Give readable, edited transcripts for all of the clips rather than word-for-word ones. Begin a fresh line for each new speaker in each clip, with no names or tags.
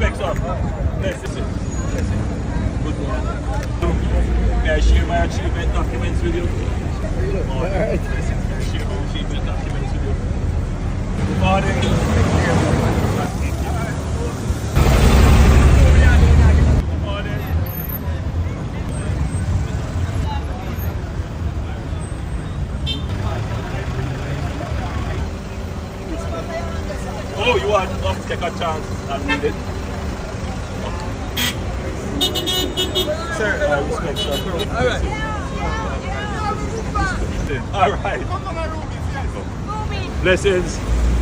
Respect, sir. Listen. Good morning. May I share my achievement documents with you?
Alright.
May I share my achievement documents with you? Good morning. Good morning. Oh, you want us to take a chance and read it? Sir, I respect sir. Alright. Alright. Blessings.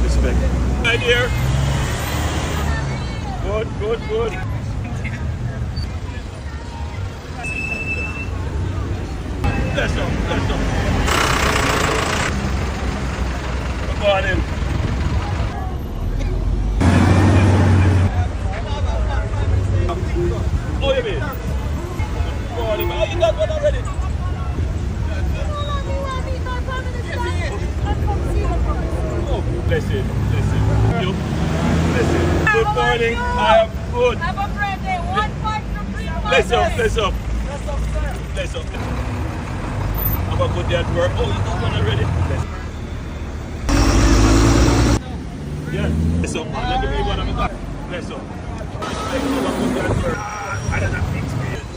Respect. Right here. Good. Bless up. Good morning. Oh, you mean? Morning. Oh, you got one already? Oh, bless it. You? Bless it. Good morning. I am good.
Have a great day. 1 point to 3 points.
Bless up, sir. Bless up. Have a good day at work. Oh, you got one already? Bless up. Yeah. Bless up, man. Let me read one of my bless up. Have a good day at work. I don't have experience.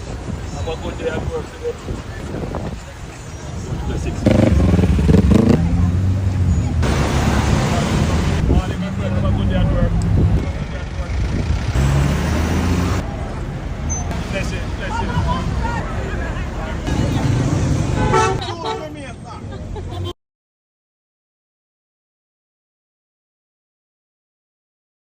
Have a good day at work today.